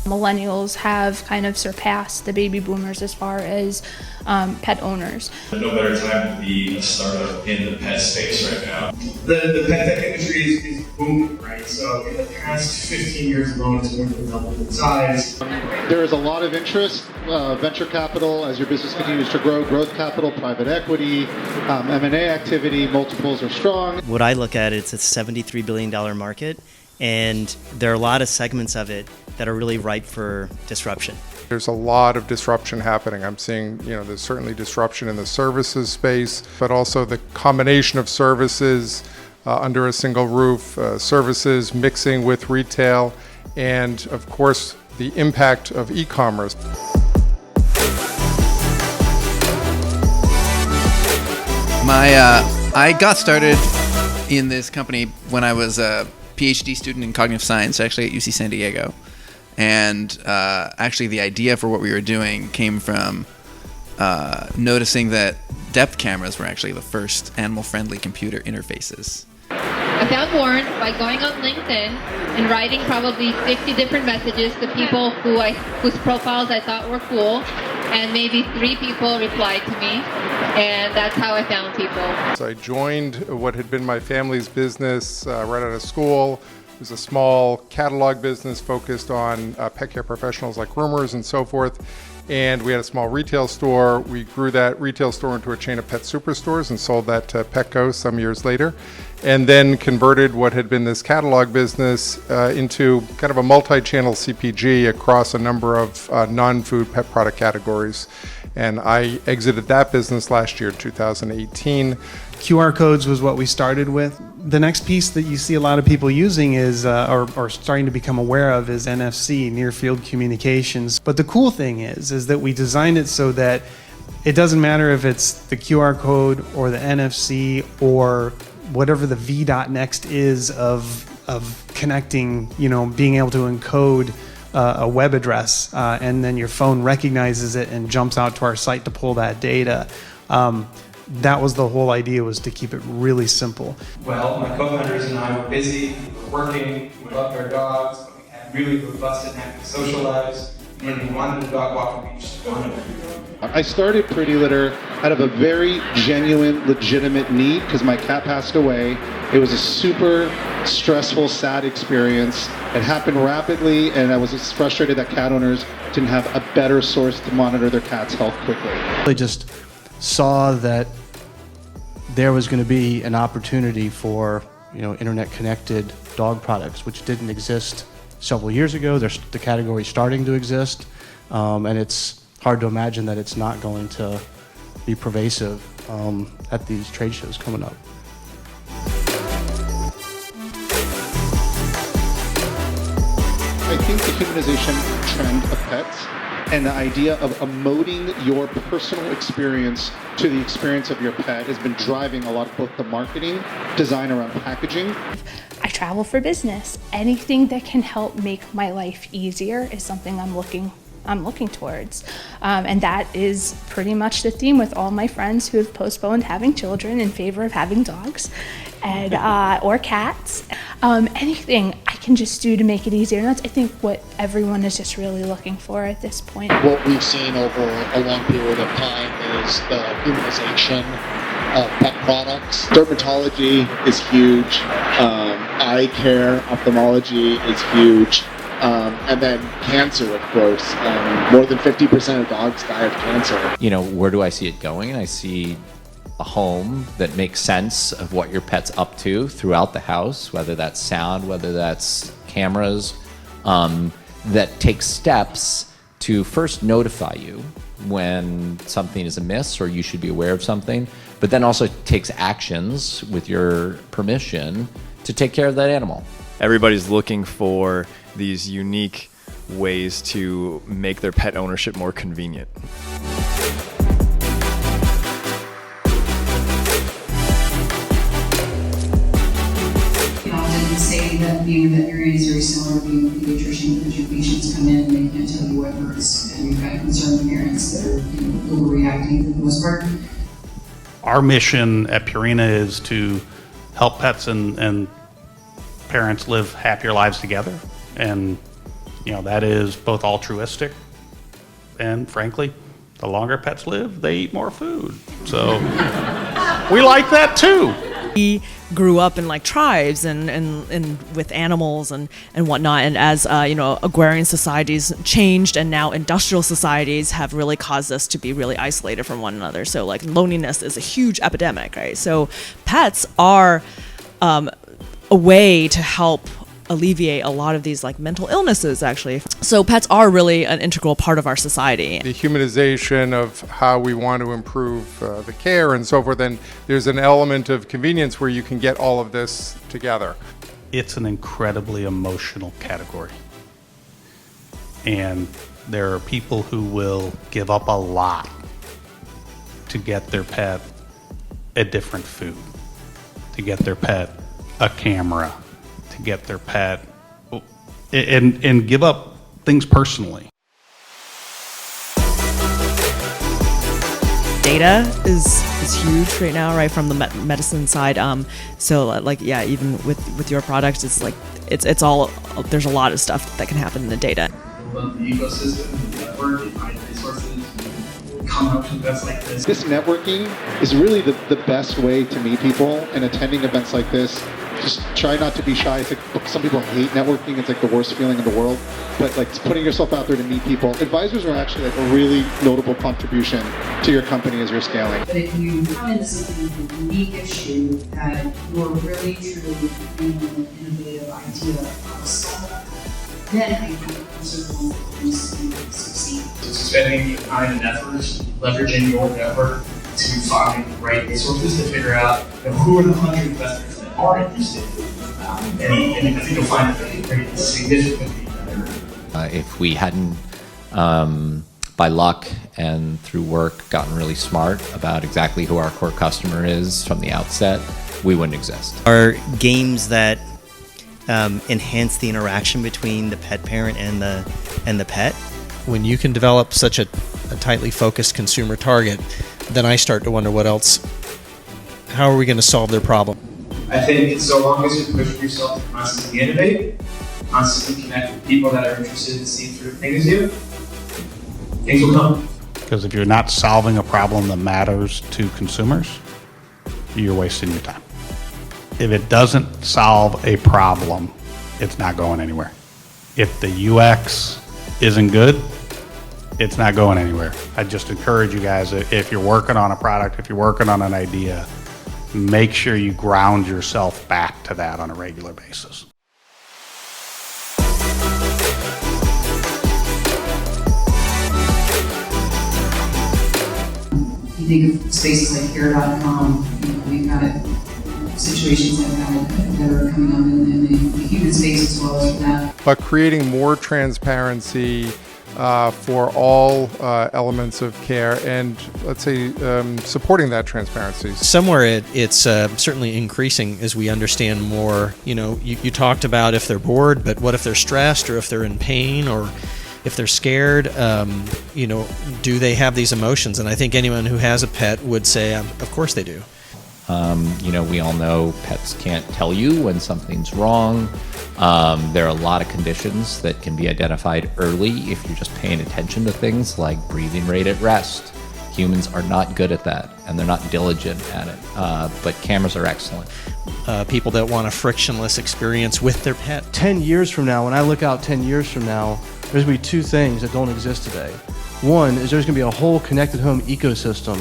Millennials have kind of surpassed the baby boomers as far as pet owners. No better time to be a startup in the pet space right now. The pet tech industry is booming, right? So in the past 15 years alone, it's more than doubled in size. There is a lot of interest, venture capital, as your business continues to grow, growth capital, private equity, M&A activity, multiples are strong. What I look at, it's a $73 billion market, and there are a lot of segments of it that are really ripe for disruption. There's a lot of disruption happening. I'm seeing, there's certainly disruption in the services space, but also the combination of services under a single roof, services mixing with retail, and of course, the impact of e-commerce. I got started in this company when I was a PhD student in cognitive science, actually at UC San Diego. And actually the idea for what we were doing came from noticing that depth cameras were actually the first animal-friendly computer interfaces. I found Warren by going on LinkedIn and writing probably 50 different messages to people whose profiles I thought were cool, and maybe 3 people replied to me, and that's how I found people. So I joined what had been my family's business right out of school. It was a small catalog business focused on pet care professionals like groomers and so forth. And we had a small retail store. We grew that retail store into a chain of pet superstores and sold that to Petco some years later. And then converted what had been this catalog business into kind of a multi-channel CPG across a number of non-food pet product categories. And I exited that business last year, 2018. QR codes was what we started with. The next piece that you see a lot of people using is, or starting to become aware of, is NFC, near field communications. But the cool thing is that we designed it so that it doesn't matter if it's the QR code or the NFC or whatever the v.next is of connecting, being able to encode a web address, and then your phone recognizes it and jumps out to our site to pull that data. That was the whole idea, was to keep it really simple. Well, my co-founders and I were busy, we were working, we loved our dogs, but we had really robust and active social lives, and we wanted a dog walk, and we just wanted to. I started Pretty Litter out of a very genuine, legitimate need because my cat passed away. It was a super stressful, sad experience. It happened rapidly, and I was just frustrated that cat owners didn't have a better source to monitor their cat's health quickly. I just saw that there was going to be an opportunity for, internet-connected dog products, which didn't exist several years ago. The category is starting to exist, and it's hard to imagine that it's not going to be pervasive at these trade shows coming up. I think the humanization trend of pets and the idea of emoting your personal experience to the experience of your pet has been driving a lot of both the marketing, design around packaging. I travel for business. Anything that can help make my life easier is something I'm looking towards. And that is pretty much the theme with all my friends who have postponed having children in favor of having dogs and or cats. Anything I can just do to make it easier. And that's, I think, what everyone is just really looking for at this point. What we've seen over a long period of time is the humanization of pet products. Dermatology is huge. Eye care, ophthalmology is huge. And then cancer, of course. More than 50% of dogs die of cancer. Where do I see it going? I see a home that makes sense of what your pet's up to throughout the house, whether that's sound, whether that's cameras, that takes steps to first notify you when something is amiss or you should be aware of something, but then also takes actions with your permission to take care of that animal. Everybody's looking for these unique ways to make their pet ownership more convenient. Often say that being a veterinarian is very similar to being a pediatrician, because your patients come in and they can't tell you what hurts, and you've got concerned parents that are overreacting for the most part. Our mission at Purina is to help pets and parents live happier lives together, and That is both altruistic and, frankly, the longer pets live, they eat more food. So we like that too. We grew up in like tribes and with animals and whatnot. And as agrarian societies changed, and now industrial societies have really caused us to be really isolated from one another. So like loneliness is a huge epidemic, right? So pets are a way to help alleviate a lot of these like mental illnesses, actually. So pets are really an integral part of our society. The humanization of how we want to improve the care and so forth, and there's an element of convenience where you can get all of this together. It's an incredibly emotional category. And there are people who will give up a lot to get their pet a different food, to get their pet a camera, to get their pet, and give up things personally. Data is huge right now, right, from the medicine side. So like, yeah, even with your product, it's like it's all, there's a lot of stuff that can happen in the data. Love the ecosystem, the network, and find resources, come up to events like this. This networking is really the best way to meet people, and attending events like this, just try not to be shy. It's like, some people hate networking. It's like the worst feeling in the world. But like putting yourself out there to meet people. Advisors are actually like a really notable contribution to your company as you're scaling. But if you come into something with a unique issue that you're really truly bringing an innovative idea of how to solve that, then I think those are the ones that succeed. Spending time and effort, leveraging your network to find the right resources to figure out who are the 100 investors that are interested, and I think you'll find that they create significantly better. If we hadn't, by luck and through work, gotten really smart about exactly who our core customer is from the outset, we wouldn't exist. Are games that enhance the interaction between the pet parent and the pet. When you can develop such a tightly focused consumer target, then I start to wonder what else, how are we going to solve their problem? I think so long as you push yourself to constantly innovate, constantly connect with people that are interested in the same sort of thing as you, things will come. Because if you're not solving a problem that matters to consumers, you're wasting your time. If it doesn't solve a problem, it's not going anywhere. If the UX isn't good, it's not going anywhere. I just encourage you guys, if you're working on a product, if you're working on an idea, make sure you ground yourself back to that on a regular basis. You think of spaces like Care.com, we've got situations like that are coming up in the human space as well as that. But creating more transparency for all elements of care, and let's say supporting that transparency. Somewhere it's certainly increasing as we understand more. You talked about if they're bored, but what if they're stressed, or if they're in pain, or if they're scared? Do they have these emotions? And I think anyone who has a pet would say, of course they do. We all know pets can't tell you when something's wrong. There are a lot of conditions that can be identified early if you're just paying attention to things like breathing rate at rest. Humans are not good at that, and they're not diligent at it, but cameras are excellent. People that want a frictionless experience with their pet. 10 years from now, when I look out 10 years from now, there's going to be two things that don't exist today. One is there's going to be a whole connected home ecosystem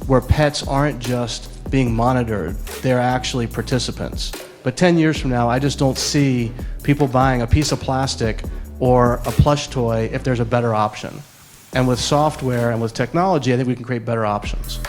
where pets aren't just being monitored, they're actually participants. But 10 years from now, I just don't see people buying a piece of plastic or a plush toy if there's a better option. And with software and with technology, I think we can create better options.